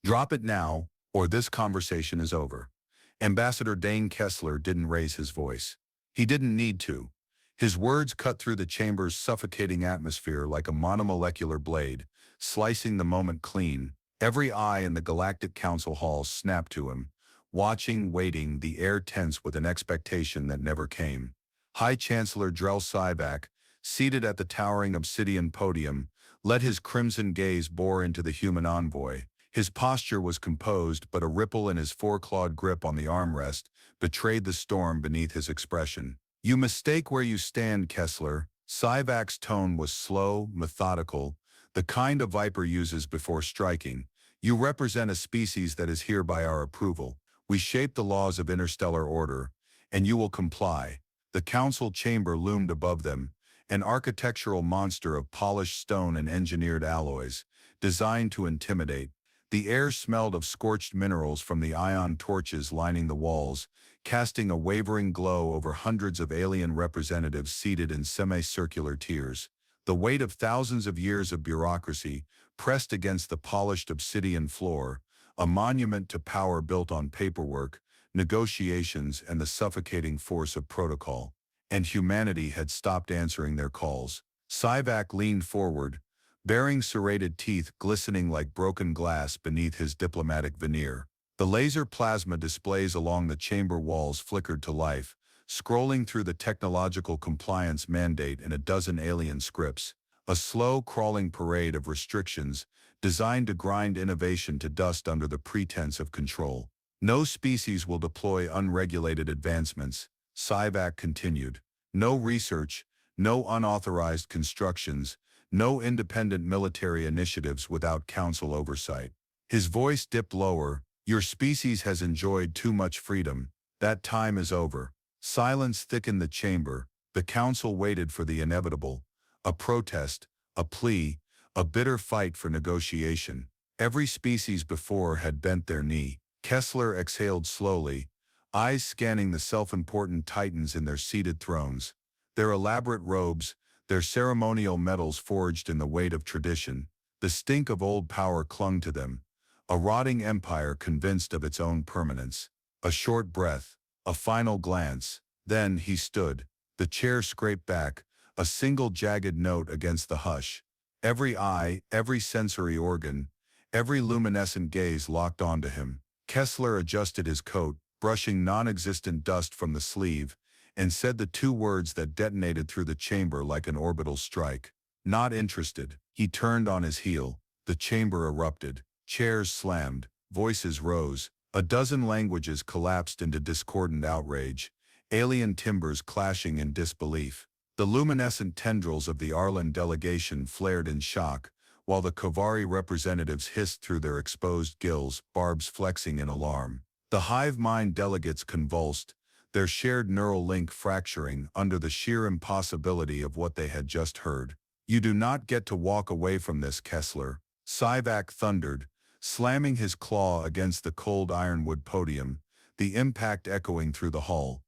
Drop it now, or this conversation is over. Ambassador Dane Kesler didn't raise his voice. He didn't need to. His words cut through the chamber's suffocating atmosphere like a monomolecular blade, slicing the moment clean. Every eye in the Galactic Council hall snapped to him, watching, waiting, the air tense with an expectation that never came. High Chancellor Drell Syvac, seated at the towering obsidian podium, let his crimson gaze bore into the human envoy. His posture was composed, but a ripple in his four-clawed grip on the armrest betrayed the storm beneath his expression. "You mistake where you stand, Kesler." Syvac's tone was slow, methodical, the kind a viper uses before striking. "You represent a species that is here by our approval. We shape the laws of interstellar order, and you will comply." The council chamber loomed above them, an architectural monster of polished stone and engineered alloys, designed to intimidate. The air smelled of scorched minerals from the ion torches lining the walls, casting a wavering glow over hundreds of alien representatives seated in semicircular tiers. The weight of thousands of years of bureaucracy pressed against the polished obsidian floor, a monument to power built on paperwork, negotiations, and the suffocating force of protocol. And humanity had stopped answering their calls. Syvac leaned forward, baring serrated teeth glistening like broken glass beneath his diplomatic veneer. The laser plasma displays along the chamber walls flickered to life, scrolling through the technological compliance mandate in a dozen alien scripts, a slow, crawling parade of restrictions designed to grind innovation to dust under the pretense of control. "No species will deploy unregulated advancements," Syvac continued. "No research, no unauthorized constructions, no independent military initiatives without council oversight." His voice dipped lower. "Your species has enjoyed too much freedom. That time is over." Silence thickened the chamber. The council waited for the inevitable. A protest, a plea, a bitter fight for negotiation. Every species before had bent their knee. Kesler exhaled slowly, eyes scanning the self-important titans in their seated thrones. Their elaborate robes, their ceremonial medals forged in the weight of tradition. The stink of old power clung to them, a rotting empire convinced of its own permanence. A short breath, a final glance, then he stood. The chair scraped back, a single jagged note against the hush. Every eye, every sensory organ, every luminescent gaze locked onto him. Kesler adjusted his coat, brushing non-existent dust from the sleeve, and said the two words that detonated through the chamber like an orbital strike. "Not interested." He turned on his heel. The chamber erupted. Chairs slammed. Voices rose. A dozen languages collapsed into discordant outrage, alien timbers clashing in disbelief. The luminescent tendrils of the Arlen delegation flared in shock, while the Kavari representatives hissed through their exposed gills, barbs flexing in alarm. The hive mind delegates convulsed, their shared neural link fracturing under the sheer impossibility of what they had just heard. "You do not get to walk away from this, Kesler," Syvac thundered, slamming his claw against the cold ironwood podium, the impact echoing through the hall.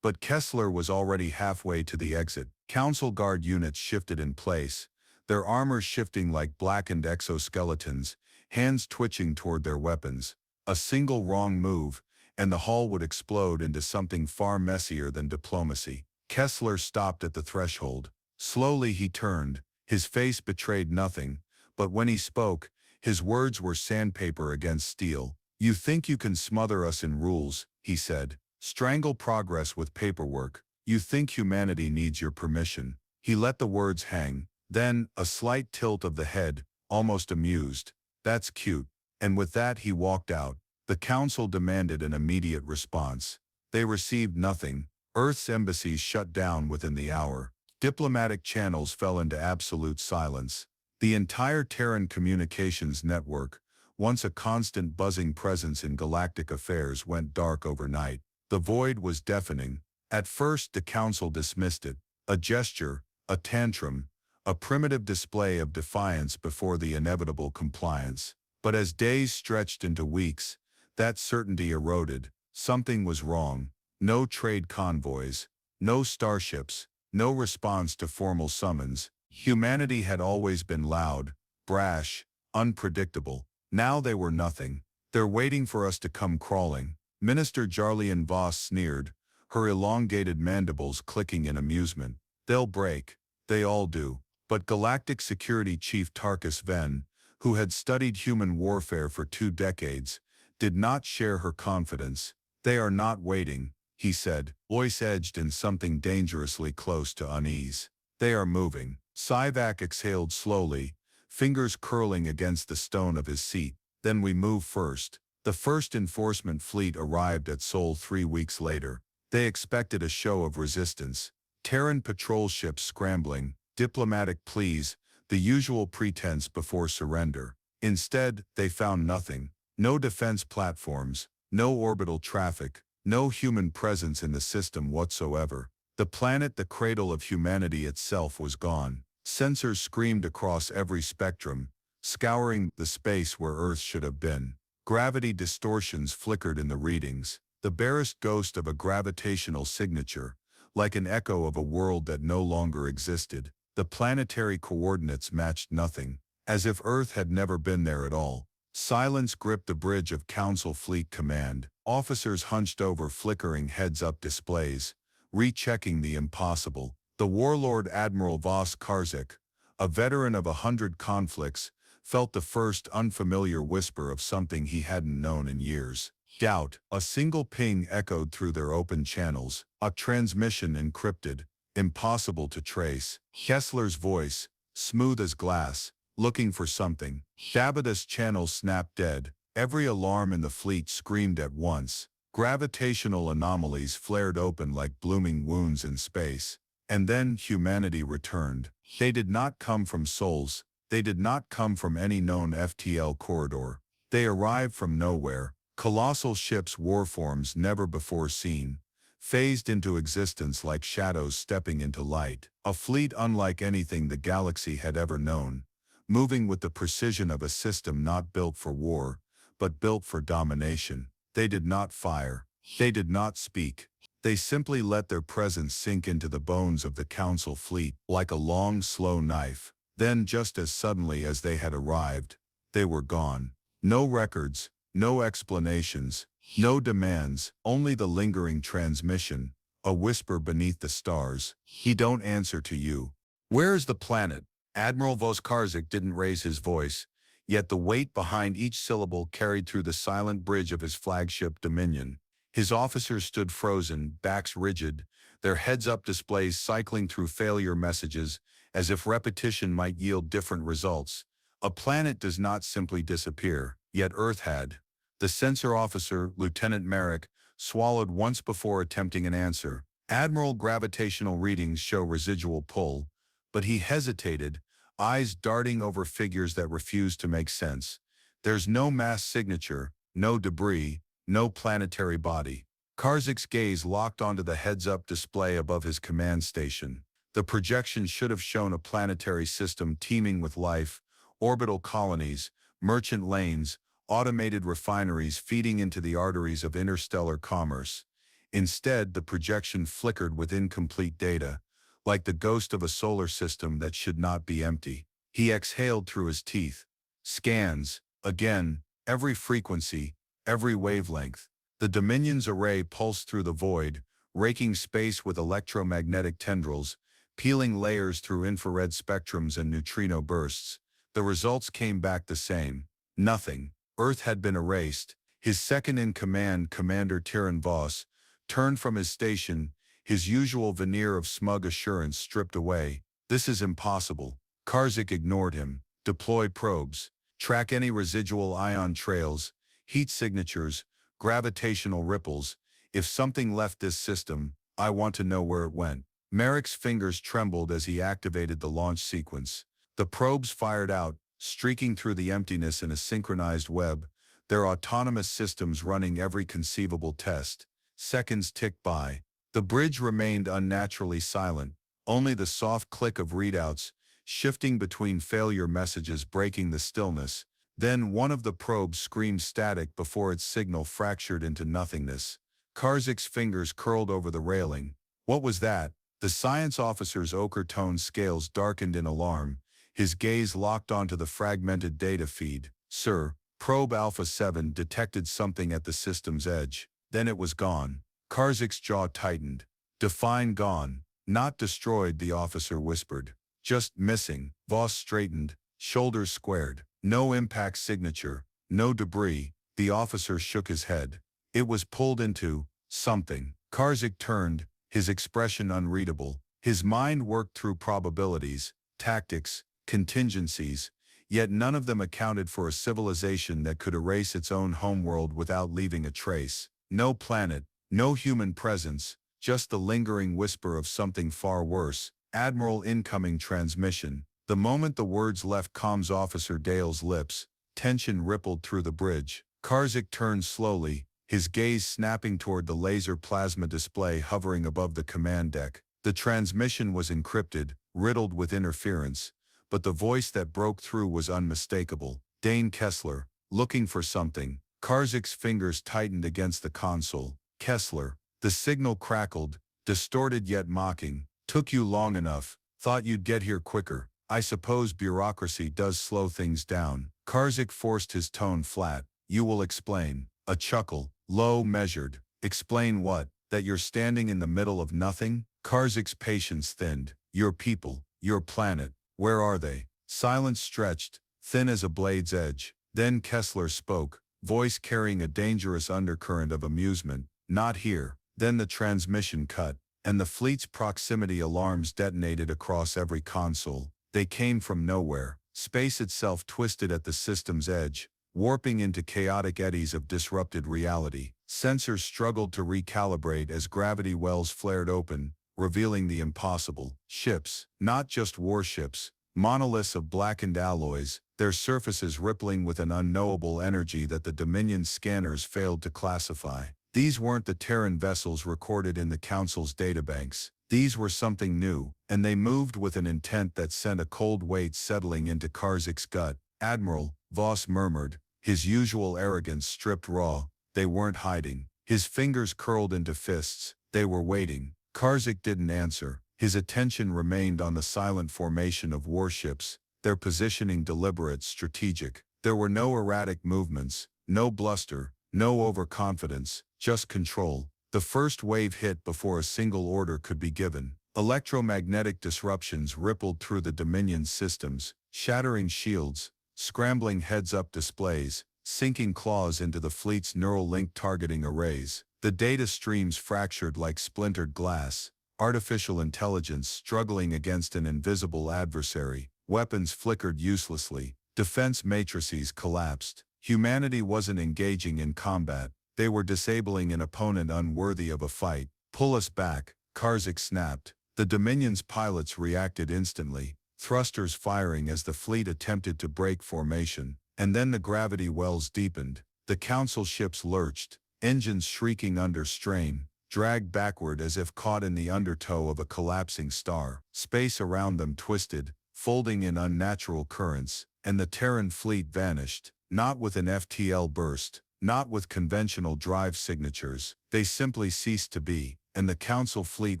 But Kesler was already halfway to the exit. Council guard units shifted in place, their armor shifting like blackened exoskeletons, hands twitching toward their weapons. A single wrong move, and the hall would explode into something far messier than diplomacy. Kesler stopped at the threshold. Slowly he turned. His face betrayed nothing, but when he spoke, his words were sandpaper against steel. "You think you can smother us in rules," he said. "Strangle progress with paperwork. You think humanity needs your permission." He let the words hang. Then, a slight tilt of the head, almost amused. "That's cute." And with that he walked out. The council demanded an immediate response. They received nothing. Earth's embassies shut down within the hour. Diplomatic channels fell into absolute silence. The entire Terran communications network, once a constant buzzing presence in galactic affairs, went dark overnight. The void was deafening. At first the council dismissed it. A gesture, a tantrum, a primitive display of defiance before the inevitable compliance. But as days stretched into weeks, that certainty eroded. Something was wrong. No trade convoys, no starships, no response to formal summons. Humanity had always been loud, brash, unpredictable. Now they were nothing. They're waiting for us to come crawling. Minister Jarlian Voss sneered, her elongated mandibles clicking in amusement. They'll break. They all do. But Galactic Security Chief Tarkus Ven, who had studied human warfare for 2 decades, did not share her confidence. They are not waiting, he said, voice edged in something dangerously close to unease. They are moving. Sivak exhaled slowly, fingers curling against the stone of his seat. Then we move first. The first enforcement fleet arrived at Sol 3 weeks later. They expected a show of resistance. Terran patrol ships scrambling, diplomatic pleas, the usual pretense before surrender. Instead, they found nothing. No defense platforms, no orbital traffic, no human presence in the system whatsoever. The planet, the cradle of humanity itself, was gone. Sensors screamed across every spectrum, scouring the space where Earth should have been. Gravity distortions flickered in the readings, the barest ghost of a gravitational signature, like an echo of a world that no longer existed. The planetary coordinates matched nothing, as if Earth had never been there at all. Silence gripped the bridge of Council Fleet Command. Officers hunched over flickering heads-up displays, rechecking the impossible. The warlord Admiral Voss Karzak, a veteran of 100 conflicts, felt the first unfamiliar whisper of something he hadn't known in years. Doubt. A single ping echoed through their open channels, a transmission encrypted, impossible to trace. Kesler's voice, smooth as glass, looking for something. Dabada's channels snapped dead. Every alarm in the fleet screamed at once. Gravitational anomalies flared open like blooming wounds in space. And then humanity returned. They did not come from souls. They did not come from any known FTL corridor. They arrived from nowhere. Colossal ships, warforms never before seen, phased into existence like shadows stepping into light. A fleet unlike anything the galaxy had ever known, moving with the precision of a system not built for war, but built for domination. They did not fire. They did not speak. They simply let their presence sink into the bones of the Council fleet like a long, slow knife. Then, just as suddenly as they had arrived, they were gone. No records, no explanations, no demands, only the lingering transmission, a whisper beneath the stars. He don't answer to you. Where is the planet? Admiral Voss Karzak didn't raise his voice, yet the weight behind each syllable carried through the silent bridge of his flagship Dominion. His officers stood frozen, backs rigid, their heads-up displays cycling through failure messages, as if repetition might yield different results. A planet does not simply disappear, yet Earth had. The sensor officer, Lieutenant Merrick, swallowed once before attempting an answer. Admiral, gravitational readings show residual pull, but he hesitated, eyes darting over figures that refused to make sense. There's no mass signature, no debris, no planetary body. Karzak's gaze locked onto the heads-up display above his command station. The projection should have shown a planetary system teeming with life, orbital colonies, merchant lanes, automated refineries feeding into the arteries of interstellar commerce. Instead, the projection flickered with incomplete data, like the ghost of a solar system that should not be empty. He exhaled through his teeth. Scans, again, every frequency, every wavelength. The Dominion's array pulsed through the void, raking space with electromagnetic tendrils, peeling layers through infrared spectrums and neutrino bursts. The results came back the same. Nothing. Earth had been erased. His second-in-command, Commander Tyran Voss, turned from his station, his usual veneer of smug assurance stripped away. This is impossible. Karzak ignored him. Deploy probes. Track any residual ion trails, heat signatures, gravitational ripples. If something left this system, I want to know where it went. Merrick's fingers trembled as he activated the launch sequence. The probes fired out, streaking through the emptiness in a synchronized web, their autonomous systems running every conceivable test. Seconds ticked by. The bridge remained unnaturally silent, only the soft click of readouts, shifting between failure messages breaking the stillness. Then one of the probes screamed static before its signal fractured into nothingness. Karzak's fingers curled over the railing. What was that? The science officer's ochre-toned scales darkened in alarm, his gaze locked onto the fragmented data feed. Sir, Probe Alpha 7 detected something at the system's edge. Then it was gone. Karzik's jaw tightened. Define gone. Not destroyed, the officer whispered. Just missing. Voss straightened, shoulders squared. No impact signature. No debris. The officer shook his head. It was pulled into something. Karzik turned, his expression unreadable. His mind worked through probabilities, tactics, contingencies, yet none of them accounted for a civilization that could erase its own homeworld without leaving a trace. No planet, no human presence, just the lingering whisper of something far worse. Admiral, incoming transmission. The moment the words left Comms Officer Dale's lips, tension rippled through the bridge. Karzik turned slowly, his gaze snapping toward the laser plasma display hovering above the command deck. The transmission was encrypted, riddled with interference, but the voice that broke through was unmistakable. Dane Kesler, looking for something. Karzik's fingers tightened against the console. Kesler. The signal crackled, distorted yet mocking. Took you long enough. Thought you'd get here quicker. I suppose bureaucracy does slow things down. Karzik forced his tone flat. You will explain. A chuckle, low, measured. Explain what? That you're standing in the middle of nothing? Karzik's patience thinned. Your people, your planet, where are they? Silence stretched, thin as a blade's edge. Then Kesler spoke, voice carrying a dangerous undercurrent of amusement. Not here. Then the transmission cut, and the fleet's proximity alarms detonated across every console. They came from nowhere. Space itself twisted at the system's edge, warping into chaotic eddies of disrupted reality. Sensors struggled to recalibrate as gravity wells flared open, revealing the impossible. Ships, not just warships, monoliths of blackened alloys, their surfaces rippling with an unknowable energy that the Dominion scanners failed to classify. These weren't the Terran vessels recorded in the Council's databanks. These were something new, and they moved with an intent that sent a cold weight settling into Karzik's gut. Admiral, Voss murmured, his usual arrogance stripped raw. They weren't hiding. His fingers curled into fists. They were waiting. Karzik didn't answer. His attention remained on the silent formation of warships, their positioning deliberate, strategic. There were no erratic movements, no bluster, no overconfidence, just control. The first wave hit before a single order could be given. Electromagnetic disruptions rippled through the Dominion systems, shattering shields, scrambling heads-up displays, sinking claws into the fleet's neural link targeting arrays. The data streams fractured like splintered glass, artificial intelligence struggling against an invisible adversary. Weapons flickered uselessly, defense matrices collapsed. Humanity wasn't engaging in combat. They were disabling an opponent unworthy of a fight. Pull us back, Karzik snapped. The Dominion's pilots reacted instantly, thrusters firing as the fleet attempted to break formation. And then the gravity wells deepened. The Council ships lurched, engines shrieking under strain, dragged backward as if caught in the undertow of a collapsing star. Space around them twisted, folding in unnatural currents, and the Terran fleet vanished, not with an FTL burst, not with conventional drive signatures. They simply ceased to be, and the Council fleet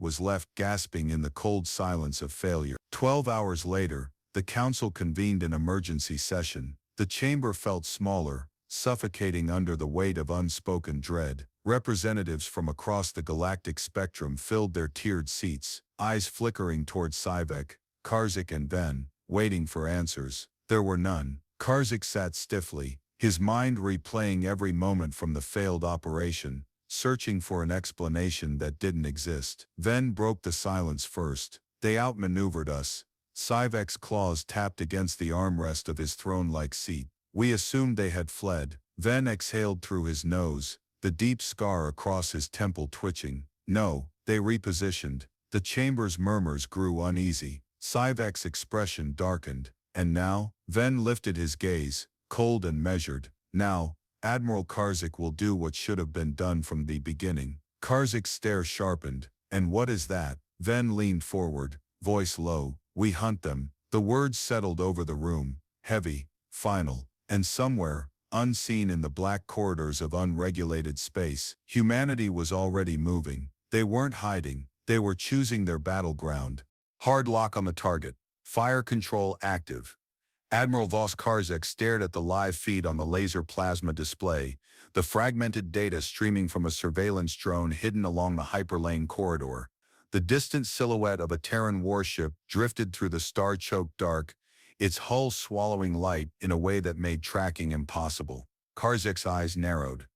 was left gasping in the cold silence of failure. 12 hours later, the Council convened an emergency session. The chamber felt smaller, suffocating under the weight of unspoken dread. Representatives from across the galactic spectrum filled their tiered seats, eyes flickering toward Sivek, Karzik and Ven, waiting for answers. There were none. Karzik sat stiffly, his mind replaying every moment from the failed operation, searching for an explanation that didn't exist. Ven broke the silence first. They outmaneuvered us. Sivek's claws tapped against the armrest of his throne-like seat. We assumed they had fled. Ven exhaled through his nose, the deep scar across his temple twitching. No, they repositioned. The chamber's murmurs grew uneasy. Sivek's expression darkened. And now? Ven lifted his gaze, cold and measured. Now, Admiral Karzik will do what should have been done from the beginning. Karzik's stare sharpened. And what is that? Ven leaned forward, voice low. We hunt them. The words settled over the room, heavy, final. And somewhere, unseen in the black corridors of unregulated space, humanity was already moving. They weren't hiding. They were choosing their battleground. Hard lock on the target. Fire control active. Admiral Voss Karzek stared at the live feed on the laser plasma display, the fragmented data streaming from a surveillance drone hidden along the hyperlane corridor. The distant silhouette of a Terran warship drifted through the star-choked dark, its hull swallowing light in a way that made tracking impossible. Karzek's eyes narrowed.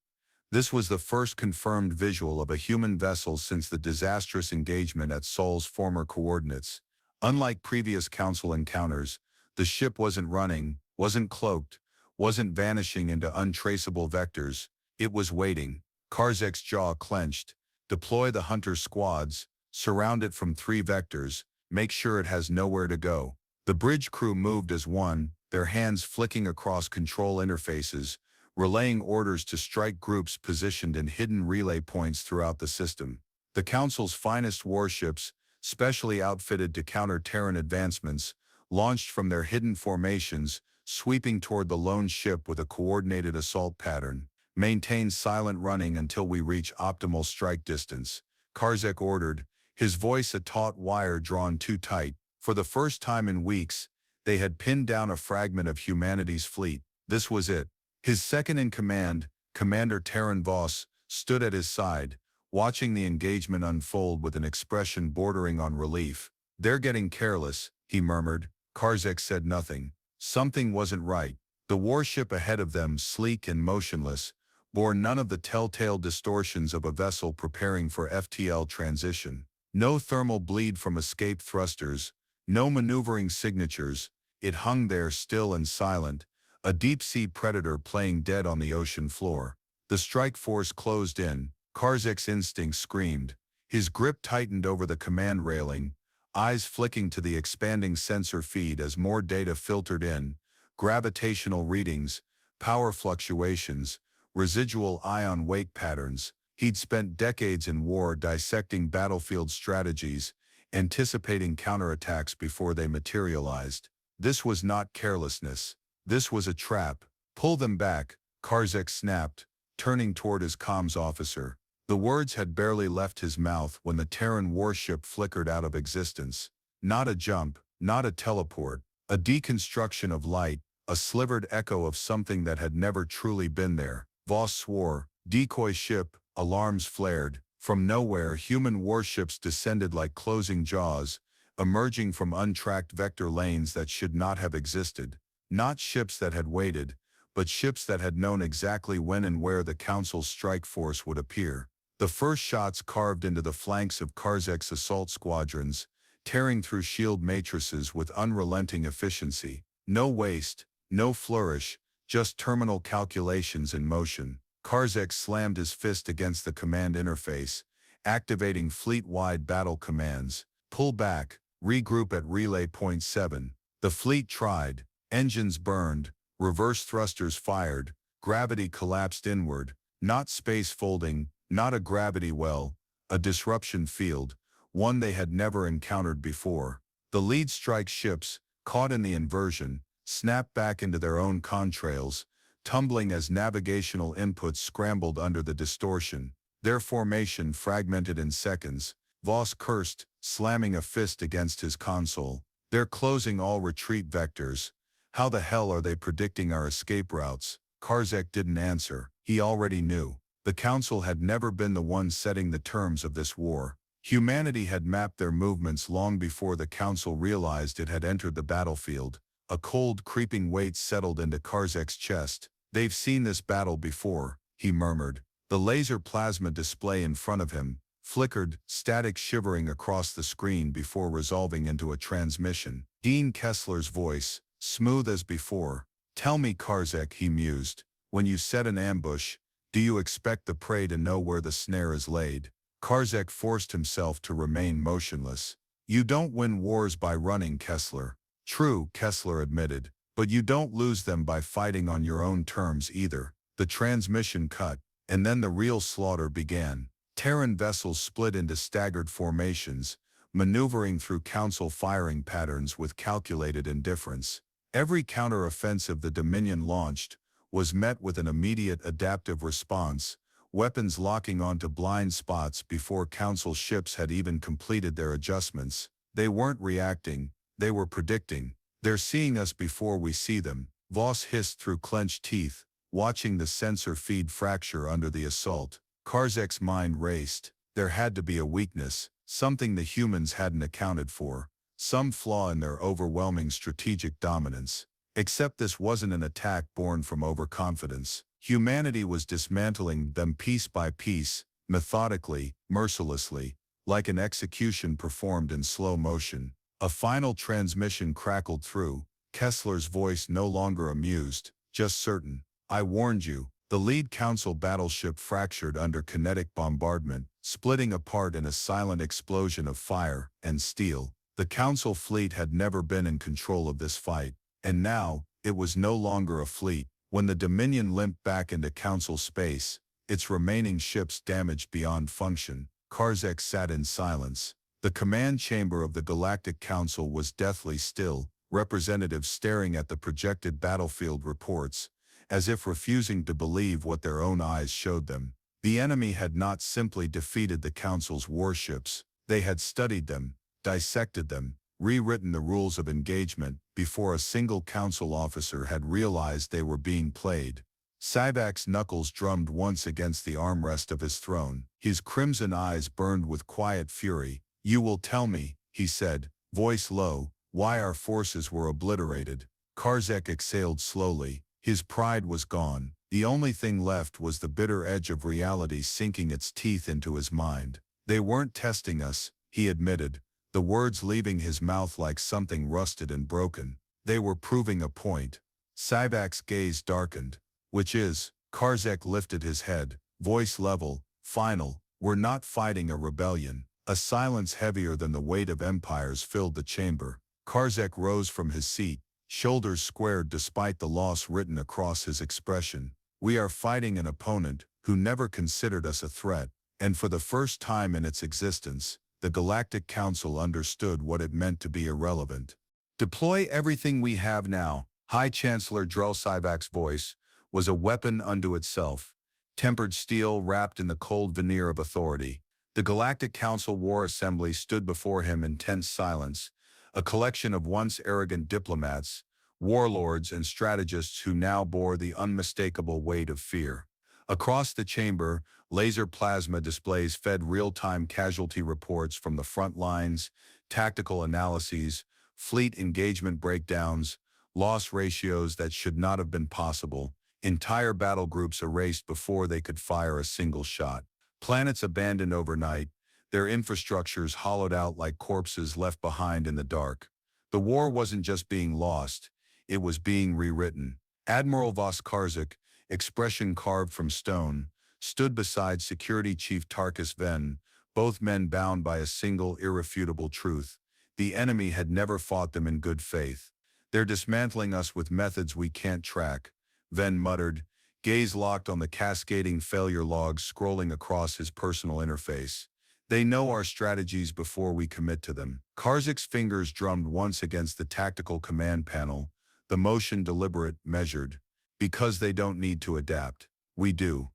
This was the first confirmed visual of a human vessel since the disastrous engagement at Sol's former coordinates. Unlike previous Council encounters, the ship wasn't running, wasn't cloaked, wasn't vanishing into untraceable vectors. It was waiting. Karzek's jaw clenched. Deploy the hunter squads, surround it from 3 vectors, make sure it has nowhere to go. The bridge crew moved as one, their hands flicking across control interfaces, relaying orders to strike groups positioned in hidden relay points throughout the system. The Council's finest warships, specially outfitted to counter Terran advancements, launched from their hidden formations, sweeping toward the lone ship with a coordinated assault pattern. Maintain silent running until we reach optimal strike distance, Karzek ordered, his voice a taut wire drawn too tight. For the first time in weeks, they had pinned down a fragment of humanity's fleet. This was it. His second-in-command, Commander Terran Voss, stood at his side, watching the engagement unfold with an expression bordering on relief. "They're getting careless," he murmured. Karzek said nothing. Something wasn't right. The warship ahead of them, sleek and motionless, bore none of the telltale distortions of a vessel preparing for FTL transition. No thermal bleed from escape thrusters, no maneuvering signatures. It hung there still and silent, a deep-sea predator playing dead on the ocean floor. The strike force closed in. Karzek's instinct screamed. His grip tightened over the command railing, eyes flicking to the expanding sensor feed as more data filtered in, gravitational readings, power fluctuations, residual ion wake patterns. He'd spent decades in war dissecting battlefield strategies, anticipating counterattacks before they materialized. This was not carelessness. This was a trap. "Pull them back," Karzek snapped, turning toward his comms officer. The words had barely left his mouth when the Terran warship flickered out of existence. Not a jump, not a teleport, a deconstruction of light, a slivered echo of something that had never truly been there. Voss swore. Decoy ship, alarms flared. From nowhere, human warships descended like closing jaws, emerging from untracked vector lanes that should not have existed. Not ships that had waited, but ships that had known exactly when and where the Council's strike force would appear. The first shots carved into the flanks of Karzek's assault squadrons, tearing through shield matrices with unrelenting efficiency. No waste, no flourish, just terminal calculations in motion. Karzek slammed his fist against the command interface, activating fleet-wide battle commands. Pull back, regroup at relay point 7. The fleet tried, engines burned, reverse thrusters fired, gravity collapsed inward, not space folding, not a gravity well, a disruption field, one they had never encountered before. The lead strike ships, caught in the inversion, snapped back into their own contrails, tumbling as navigational inputs scrambled under the distortion. Their formation fragmented in seconds. Voss cursed, slamming a fist against his console. "They're closing all retreat vectors. How the hell are they predicting our escape routes?" Karzek didn't answer. He already knew. The Council had never been the one setting the terms of this war. Humanity had mapped their movements long before the Council realized it had entered the battlefield. A cold, creeping weight settled into Karzek's chest. "They've seen this battle before," he murmured. The laser plasma display in front of him flickered, static shivering across the screen before resolving into a transmission. Dean Kesler's voice, smooth as before. "Tell me, Karzek," he mused, "when you set an ambush, do you expect the prey to know where the snare is laid?" Karzek forced himself to remain motionless. "You don't win wars by running, Kesler." "True," Kesler admitted, "but you don't lose them by fighting on your own terms either." The transmission cut, and then the real slaughter began. Terran vessels split into staggered formations, maneuvering through Council firing patterns with calculated indifference. Every counter-offensive the Dominion launched was met with an immediate adaptive response, weapons locking onto blind spots before Council ships had even completed their adjustments. They weren't reacting, they were predicting. They're seeing us before we see them, Voss hissed through clenched teeth, watching the sensor feed fracture under the assault. Karzek's mind raced. There had to be a weakness, something the humans hadn't accounted for, some flaw in their overwhelming strategic dominance. Except this wasn't an attack born from overconfidence. Humanity was dismantling them piece by piece, methodically, mercilessly, like an execution performed in slow motion. A final transmission crackled through, Kesler's voice no longer amused, just certain. I warned you. The lead council battleship fractured under kinetic bombardment, splitting apart in a silent explosion of fire and steel. The council fleet had never been in control of this fight, and now, it was no longer a fleet. When the Dominion limped back into council space, its remaining ships damaged beyond function, Karzek sat in silence. The command chamber of the Galactic Council was deathly still, representatives staring at the projected battlefield reports, as if refusing to believe what their own eyes showed them. The enemy had not simply defeated the Council's warships, they had studied them, dissected them, rewritten the rules of engagement before a single Council officer had realized they were being played. Sivak's knuckles drummed once against the armrest of his throne. His crimson eyes burned with quiet fury. You will tell me, he said, voice low, why our forces were obliterated. Karzek exhaled slowly. His pride was gone. The only thing left was the bitter edge of reality sinking its teeth into his mind. They weren't testing us, he admitted, the words leaving his mouth like something rusted and broken. They were proving a point. Sivak's gaze darkened. Which is, Karzek lifted his head, voice level, final, we're not fighting a rebellion. A silence heavier than the weight of empires filled the chamber. Karzek rose from his seat, shoulders squared despite the loss written across his expression. We are fighting an opponent who never considered us a threat, and for the first time in its existence, the Galactic Council understood what it meant to be irrelevant. Deploy everything we have now. High Chancellor Drell Sivak's voice was a weapon unto itself, tempered steel wrapped in the cold veneer of authority. The Galactic Council War Assembly stood before him in tense silence, a collection of once arrogant diplomats, warlords and strategists who now bore the unmistakable weight of fear. Across the chamber, laser plasma displays fed real-time casualty reports from the front lines, tactical analyses, fleet engagement breakdowns, loss ratios that should not have been possible, entire battle groups erased before they could fire a single shot. Planets abandoned overnight, their infrastructures hollowed out like corpses left behind in the dark. The war wasn't just being lost, it was being rewritten. Admiral Voss Karzek, expression carved from stone, stood beside Security Chief Tarkus Ven, both men bound by a single irrefutable truth. The enemy had never fought them in good faith. They're dismantling us with methods we can't track, Ven muttered, gaze locked on the cascading failure logs scrolling across his personal interface. They know our strategies before we commit to them. Karzek's fingers drummed once against the tactical command panel, the motion deliberate, measured. Because they don't need to adapt. We do.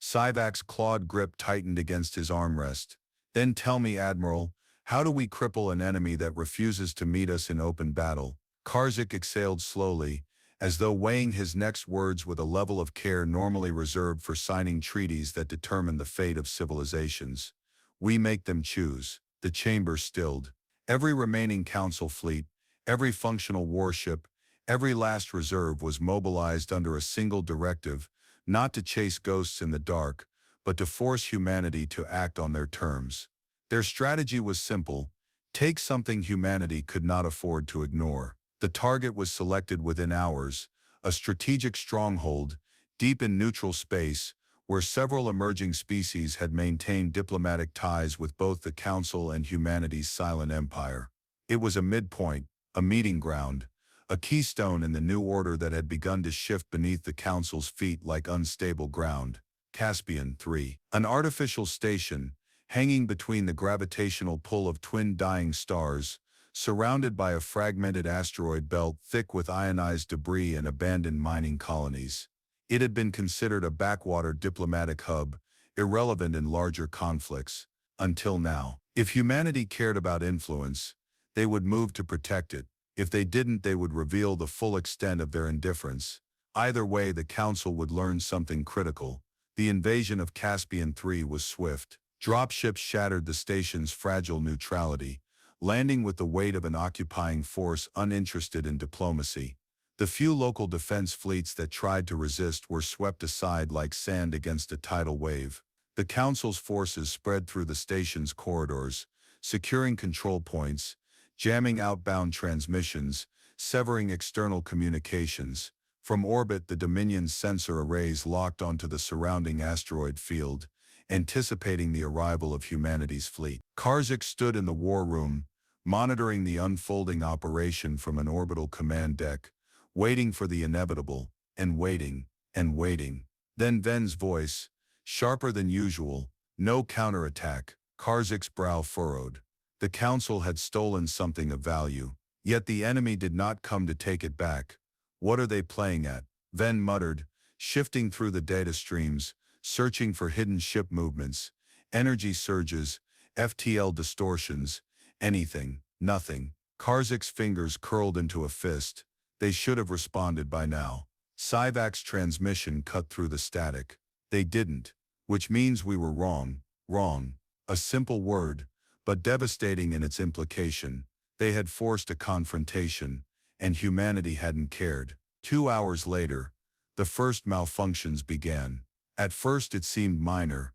Sivak's clawed grip tightened against his armrest. Then tell me, Admiral, how do we cripple an enemy that refuses to meet us in open battle? Karzek exhaled slowly, as though weighing his next words with a level of care normally reserved for signing treaties that determine the fate of civilizations. We make them choose. The chamber stilled. Every remaining council fleet, every functional warship, every last reserve was mobilized under a single directive, not to chase ghosts in the dark, but to force humanity to act on their terms. Their strategy was simple: take something humanity could not afford to ignore. The target was selected within hours, a strategic stronghold, deep in neutral space, where several emerging species had maintained diplomatic ties with both the Council and humanity's silent empire. It was a midpoint, a meeting ground, a keystone in the new order that had begun to shift beneath the Council's feet like unstable ground. Caspian 3. An artificial station, hanging between the gravitational pull of twin dying stars, surrounded by a fragmented asteroid belt thick with ionized debris and abandoned mining colonies. It had been considered a backwater diplomatic hub, irrelevant in larger conflicts, until now. If humanity cared about influence, they would move to protect it. If they didn't, they would reveal the full extent of their indifference. Either way, the Council would learn something critical. The invasion of Caspian 3 was swift. Dropships shattered the station's fragile neutrality, landing with the weight of an occupying force uninterested in diplomacy. The few local defense fleets that tried to resist were swept aside like sand against a tidal wave. The Council's forces spread through the station's corridors, securing control points, jamming outbound transmissions, severing external communications. From orbit, the Dominion's sensor arrays locked onto the surrounding asteroid field, anticipating the arrival of humanity's fleet. Karzik stood in the war room, monitoring the unfolding operation from an orbital command deck, waiting for the inevitable, and waiting, and waiting. Then Ven's voice, sharper than usual, no counterattack. Karzik's brow furrowed. The Council had stolen something of value, yet the enemy did not come to take it back. What are they playing at? Ven muttered, shifting through the data streams, searching for hidden ship movements, energy surges, FTL distortions, anything, nothing. Karzik's fingers curled into a fist. They should have responded by now. Sivak's transmission cut through the static. They didn't, which means we were wrong, wrong. A simple word, but devastating in its implication. They had forced a confrontation, and humanity hadn't cared. 2 hours later, the first malfunctions began. At first it seemed minor.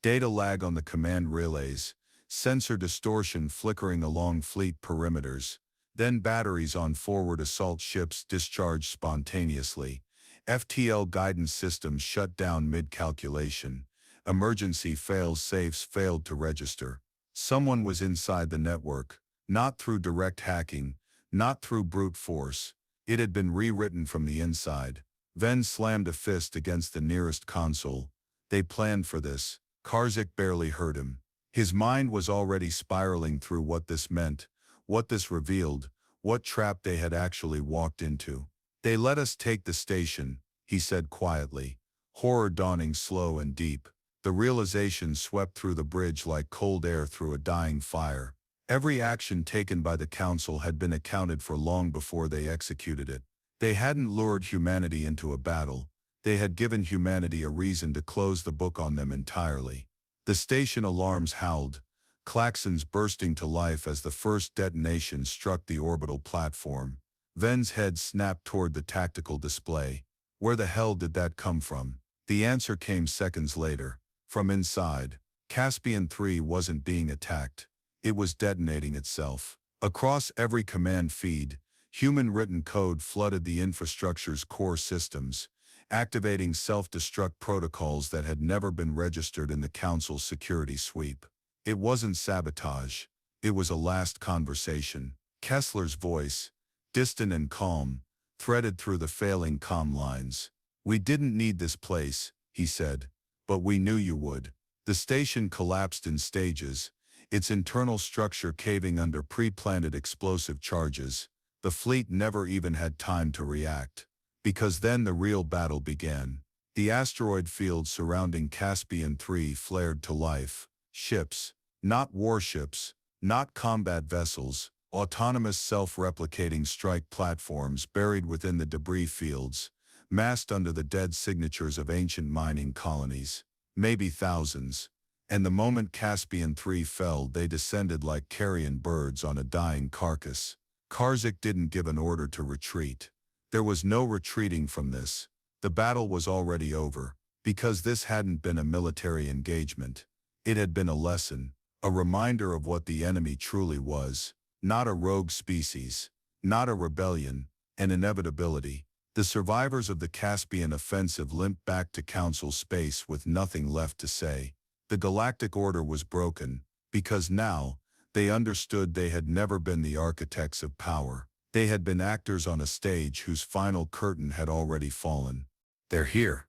Data lag on the command relays, sensor distortion flickering along fleet perimeters. Then batteries on forward assault ships discharged spontaneously. FTL guidance systems shut down mid-calculation. Emergency fail-safes failed to register. Someone was inside the network, not through direct hacking, not through brute force. It had been rewritten from the inside. Ven slammed a fist against the nearest console. They planned for this. Karzik barely heard him. His mind was already spiraling through what this meant, what this revealed, what trap they had actually walked into. They let us take the station, he said quietly, horror dawning slow and deep. The realization swept through the bridge like cold air through a dying fire. Every action taken by the Council had been accounted for long before they executed it. They hadn't lured humanity into a battle. They had given humanity a reason to close the book on them entirely. The station alarms howled, klaxons bursting to life as the first detonation struck the orbital platform. Ven's head snapped toward the tactical display. Where the hell did that come from? The answer came seconds later. From inside. Caspian 3 wasn't being attacked. It was detonating itself. Across every command feed, human-written code flooded the infrastructure's core systems, activating self-destruct protocols that had never been registered in the Council's security sweep. It wasn't sabotage. It was a last conversation. Kesler's voice, distant and calm, threaded through the failing comm lines. We didn't need this place, he said, but we knew you would. The station collapsed in stages, its internal structure caving under pre-planted explosive charges. The fleet never even had time to react. Because then the real battle began. The asteroid field surrounding Caspian 3 flared to life. Ships, not warships, not combat vessels, autonomous self-replicating strike platforms buried within the debris fields, massed under the dead signatures of ancient mining colonies, maybe thousands. And the moment Caspian 3 fell, they descended like carrion birds on a dying carcass. Karzik didn't give an order to retreat. There was no retreating from this. The battle was already over, because this hadn't been a military engagement. It had been a lesson, a reminder of what the enemy truly was. Not a rogue species, not a rebellion, an inevitability. The survivors of the Caspian offensive limped back to Council space with nothing left to say. The Galactic Order was broken, because now, they understood they had never been the architects of power. They had been actors on a stage whose final curtain had already fallen. They're here.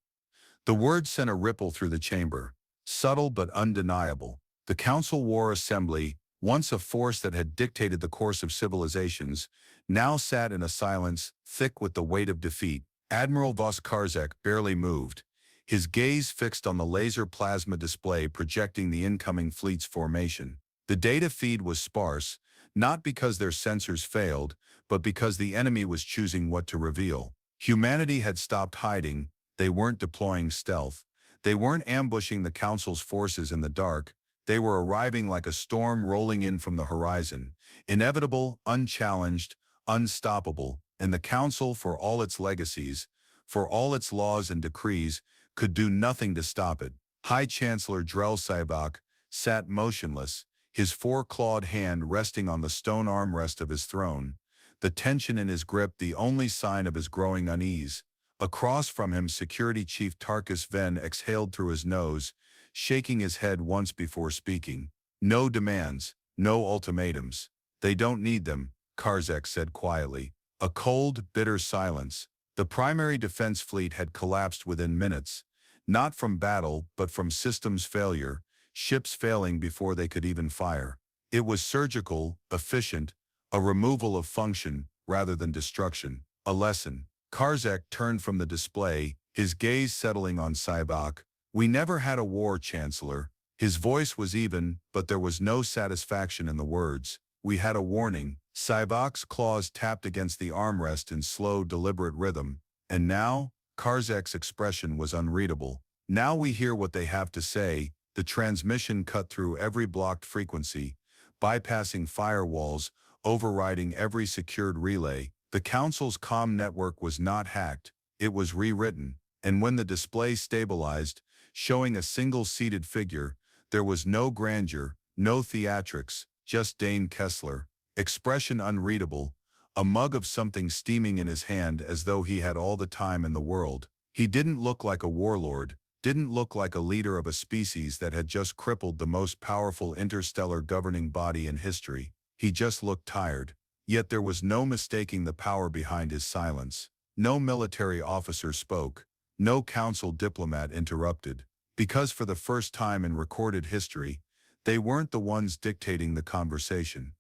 The word sent a ripple through the chamber, subtle but undeniable. The Council War Assembly, once a force that had dictated the course of civilizations, now sat in a silence thick with the weight of defeat. Admiral Vos Karzek barely moved, his gaze fixed on the laser plasma display projecting the incoming fleet's formation. The data feed was sparse, not because their sensors failed, but because the enemy was choosing what to reveal. Humanity had stopped hiding, they weren't deploying stealth, they weren't ambushing the Council's forces in the dark, they were arriving like a storm rolling in from the horizon, inevitable, unchallenged, unstoppable, and the Council, for all its legacies, for all its laws and decrees, could do nothing to stop it. High Chancellor Drell Sybok sat motionless, his four-clawed hand resting on the stone armrest of his throne, the tension in his grip the only sign of his growing unease. Across from him, Security Chief Tarkus Ven exhaled through his nose, shaking his head once before speaking. No demands, no ultimatums. They don't need them, Karzek said quietly. A cold, bitter silence. The primary defense fleet had collapsed within minutes, not from battle but from systems failure, ships failing before they could even fire. It was surgical, efficient, a removal of function rather than destruction. A lesson. Karzek turned from the display, his gaze settling on Sybok. We never had a war, Chancellor. His voice was even, but there was no satisfaction in the words. We had a warning. Sybok's claws tapped against the armrest in slow, deliberate rhythm. And now, Karzek's expression was unreadable. Now we hear what they have to say. The transmission cut through every blocked frequency, bypassing firewalls, overriding every secured relay. The Council's comm network was not hacked, it was rewritten, and when the display stabilized, showing a single-seated figure, there was no grandeur, no theatrics, just Dane Kesler, expression unreadable, a mug of something steaming in his hand as though he had all the time in the world. He didn't look like a warlord, didn't look like a leader of a species that had just crippled the most powerful interstellar governing body in history. He just looked tired. Yet there was no mistaking the power behind his silence. No military officer spoke. No council diplomat interrupted. Because for the first time in recorded history, they weren't the ones dictating the conversation.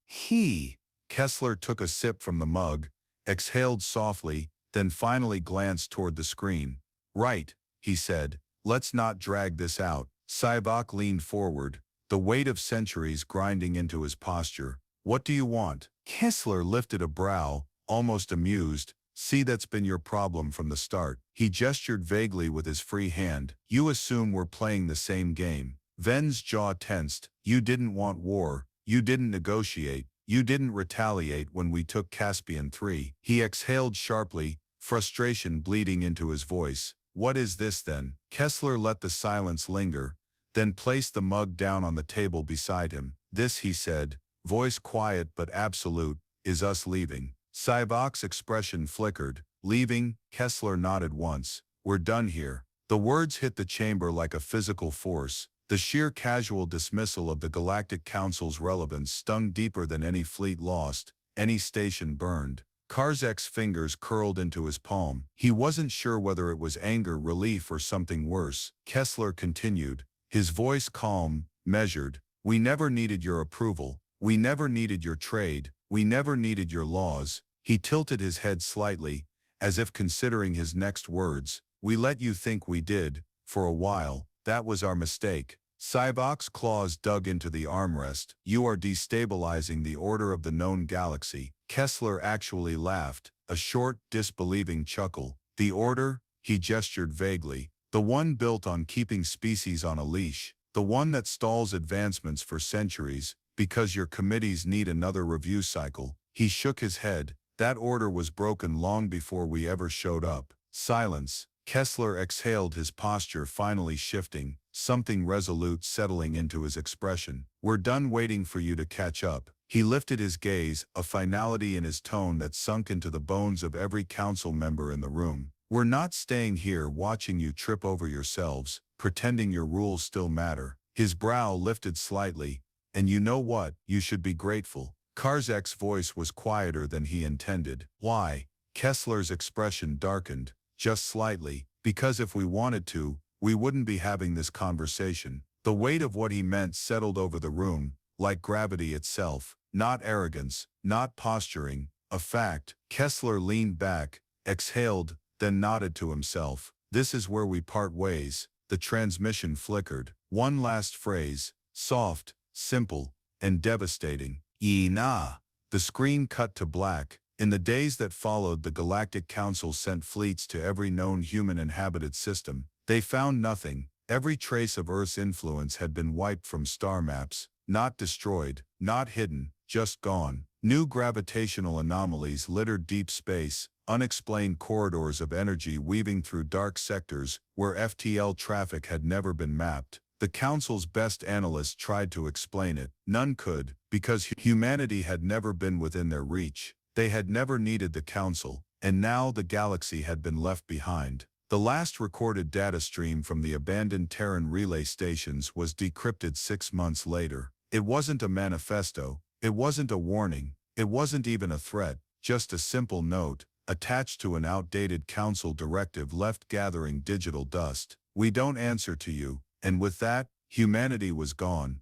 Kesler took a sip from the mug, exhaled softly, then finally glanced toward the screen. Right, he said. Let's not drag this out. Sybok leaned forward, the weight of centuries grinding into his posture. What do you want? Kesler lifted a brow, almost amused. See, that's been your problem from the start. He gestured vaguely with his free hand. You assume we're playing the same game. Ven's jaw tensed. You didn't want war. You didn't negotiate. You didn't retaliate when we took Caspian 3. He exhaled sharply, frustration bleeding into his voice. What is this then? Kesler let the silence linger, then placed the mug down on the table beside him. This, he said, voice quiet but absolute, is us leaving. Sybok's expression flickered. Leaving? Kesler nodded once. We're done here. The words hit the chamber like a physical force. The sheer casual dismissal of the Galactic Council's relevance stung deeper than any fleet lost, any station burned. Karzek's fingers curled into his palm. He wasn't sure whether it was anger, relief, or something worse. Kesler continued, his voice calm, measured. We never needed your approval. We never needed your trade. We never needed your laws. He tilted his head slightly, as if considering his next words. We let you think we did, for a while. That was our mistake. Sybok's claws dug into the armrest. You are destabilizing the order of the known galaxy. Kesler actually laughed, a short, disbelieving chuckle. The order? He gestured vaguely. The one built on keeping species on a leash. The one that stalls advancements for centuries, because your committees need another review cycle. He shook his head. That order was broken long before we ever showed up. Silence. Kesler exhaled, his posture finally shifting, something resolute settling into his expression. We're done waiting for you to catch up. He lifted his gaze, a finality in his tone that sunk into the bones of every council member in the room. We're not staying here watching you trip over yourselves, pretending your rules still matter. His brow lifted slightly. And you know what? You should be grateful. Karzek's voice was quieter than he intended. Why? Kesler's expression darkened. Just slightly, because if we wanted to, we wouldn't be having this conversation. The weight of what he meant settled over the room, like gravity itself. Not arrogance, not posturing, a fact. Kesler leaned back, exhaled, then nodded to himself. This is where we part ways. The transmission flickered. One last phrase, soft, simple, and devastating. Nah. The screen cut to black, In the days that followed, the Galactic Council sent fleets to every known human-inhabited system. They found nothing. Every trace of Earth's influence had been wiped from star maps, not destroyed, not hidden, just gone. New gravitational anomalies littered deep space, unexplained corridors of energy weaving through dark sectors where FTL traffic had never been mapped. The Council's best analysts tried to explain it. None could, because humanity had never been within their reach. They had never needed the Council, and now the galaxy had been left behind. The last recorded data stream from the abandoned Terran relay stations was decrypted 6 months later. It wasn't a manifesto, it wasn't a warning, it wasn't even a threat, just a simple note, attached to an outdated Council directive left gathering digital dust. We don't answer to you. And with that, humanity was gone.